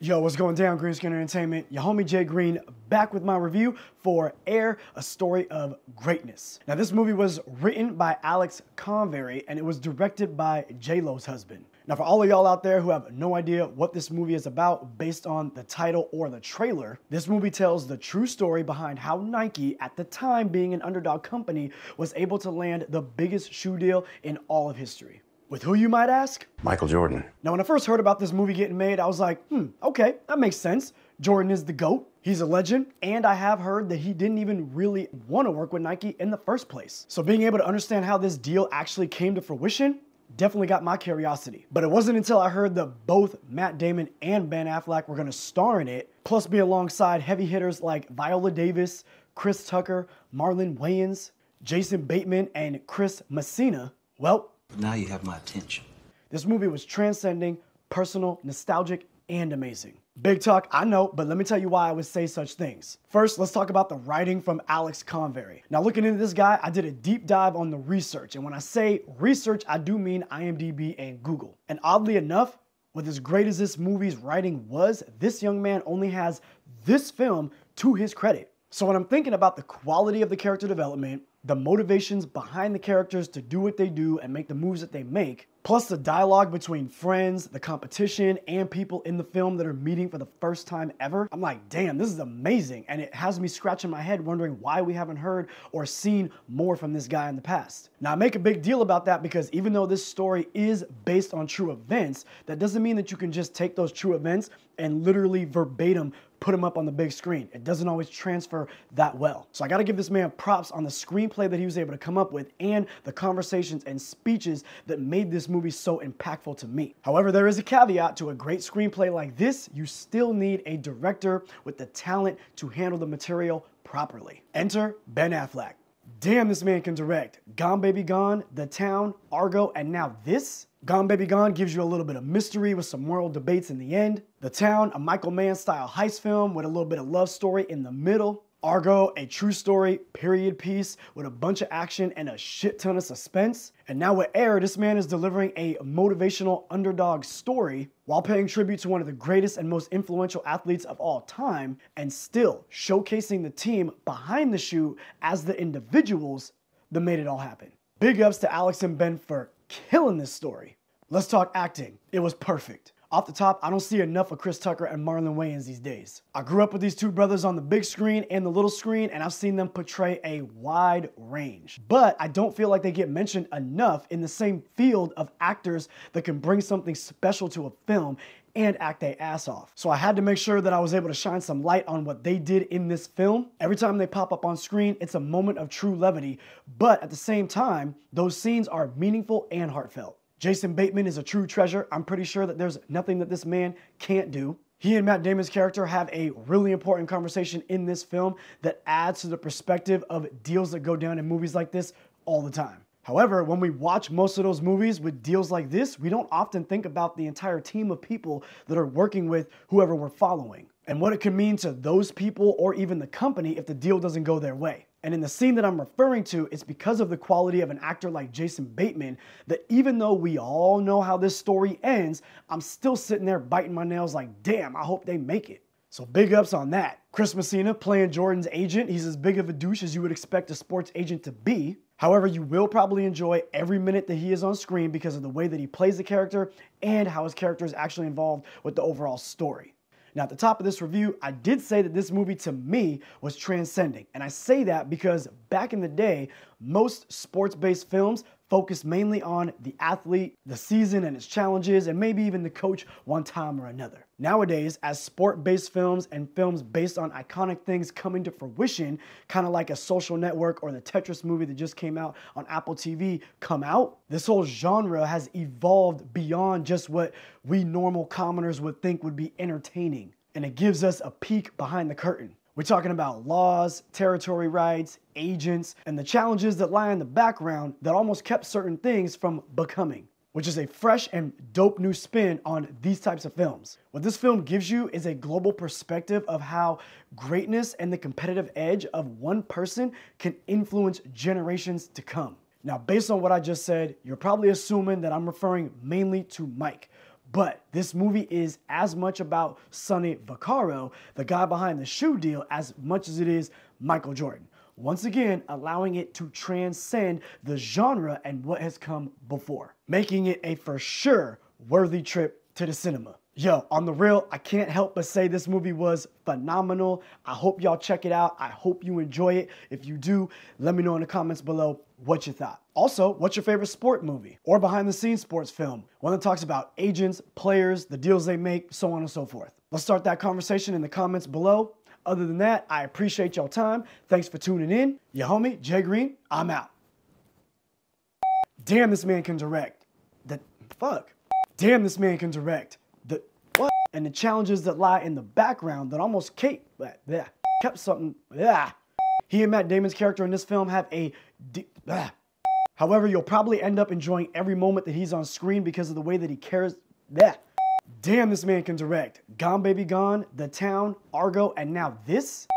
Yo, what's going down, Green Screen Entertainment? Your homie Jay Greene back with my review for Air, A Story of Greatness. Now, this movie was written by Alex Convery and it was directed by J-Lo's husband. Now, for all of y'all out there who have no idea what this movie is about based on the title or the trailer, this movie tells the true story behind how Nike, at the time being an underdog company, was able to land the biggest shoe deal in all of history. With who, you might ask? Michael Jordan. Now, when I first heard about this movie getting made, I was like, okay, that makes sense. Jordan is the GOAT. He's a legend. And I have heard that he didn't even really want to work with Nike in the first place. So being able to understand how this deal actually came to fruition definitely got my curiosity. But it wasn't until I heard that both Matt Damon and Ben Affleck were going to star in it, plus be alongside heavy hitters like Viola Davis, Chris Tucker, Marlon Wayans, Jason Bateman, and Chris Messina. Well, now you have my attention. This movie was transcending, personal, nostalgic, and amazing. Big talk, I know, but let me tell you why I would say such things. First, let's talk about the writing from Alex Convery. Now, looking into this guy, I did a deep dive on the research. And when I say research, I do mean IMDb and Google. And oddly enough, with as great as this movie's writing was, this young man only has this film to his credit. So when I'm thinking about the quality of the character development, the motivations behind the characters to do what they do and make the moves that they make, plus the dialogue between friends, the competition, and people in the film that are meeting for the first time ever, I'm like, damn, this is amazing. And it has me scratching my head wondering why we haven't heard or seen more from this guy in the past. Now, I make a big deal about that because even though this story is based on true events, that doesn't mean that you can just take those true events and literally verbatim put them up on the big screen. It doesn't always transfer that well. So I gotta give this man props on the screenplay that he was able to come up with and the conversations and speeches that made this movie so impactful to me. However, there is a caveat to a great screenplay like this. You still need a director with the talent to handle the material properly. Enter Ben Affleck. Damn, this man can direct. Gone Baby Gone, The Town, Argo, and now this? Gone Baby Gone gives you a little bit of mystery with some moral debates in the end. The Town, a Michael Mann style heist film with a little bit of love story in the middle. Argo, a true story period piece with a bunch of action and a shit ton of suspense. And now with Air, this man is delivering a motivational underdog story while paying tribute to one of the greatest and most influential athletes of all time and still showcasing the team behind the shoe as the individuals that made it all happen. Big ups to Alex and Ben for killing this story. Let's talk acting. It was perfect. Off the top, I don't see enough of Chris Tucker and Marlon Wayans these days. I grew up with these two brothers on the big screen and the little screen, and I've seen them portray a wide range. But I don't feel like they get mentioned enough in the same field of actors that can bring something special to a film and act their ass off. So I had to make sure that I was able to shine some light on what they did in this film. Every time they pop up on screen, it's a moment of true levity, but at the same time, those scenes are meaningful and heartfelt. Jason Bateman is a true treasure. I'm pretty sure that there's nothing that this man can't do. He and Matt Damon's character have a really important conversation in this film that adds to the perspective of deals that go down in movies like this all the time. However, when we watch most of those movies with deals like this, we don't often think about the entire team of people that are working with whoever we're following and what it can mean to those people or even the company if the deal doesn't go their way. And in the scene that I'm referring to, it's because of the quality of an actor like Jason Bateman that even though we all know how this story ends, I'm still sitting there biting my nails like, damn, I hope they make it. So big ups on that. Chris Messina playing Jordan's agent. He's as big of a douche as you would expect a sports agent to be. However, you will probably enjoy every minute that he is on screen because of the way that he plays the character and how his character is actually involved with the overall story. Now, at the top of this review, I did say that this movie to me was transcending. And I say that because back in the day, most sports-based films focused mainly on the athlete, the season and its challenges, and maybe even the coach one time or another. Nowadays, as sport-based films and films based on iconic things come into fruition, kind of like a Social Network or the Tetris movie that just came out on Apple TV come out, this whole genre has evolved beyond just what we normal commoners would think would be entertaining. And it gives us a peek behind the curtain. We're talking about laws, territory rights, agents, and the challenges that lie in the background that almost kept certain things from becoming, which is a fresh and dope new spin on these types of films. What this film gives you is a global perspective of how greatness and the competitive edge of one person can influence generations to come. Now, based on what I just said, you're probably assuming that I'm referring mainly to Mike. But this movie is as much about Sonny Vaccaro, the guy behind the shoe deal, as much as it is Michael Jordan. Once again, allowing it to transcend the genre and what has come before, making it a for sure worthy trip to the cinema. Yo, on the real, I can't help but say this movie was phenomenal. I hope y'all check it out. I hope you enjoy it. If you do, let me know in the comments below what you thought. Also, what's your favorite sport movie or behind the scenes sports film? One that talks about agents, players, the deals they make, so on and so forth. Let's start that conversation in the comments below. Other than that, I appreciate y'all time. Thanks for tuning in. Your homie, Jay Greene, I'm out. Damn, this man can direct. The fuck? Damn, this man can direct. The what? And the challenges that lie in the background that almost kept something. He and Matt Damon's character in this film have a however, you'll probably end up enjoying every moment that he's on screen because of the way that he cares. Damn, this man can direct. Gone Baby Gone, The Town, Argo, and now this?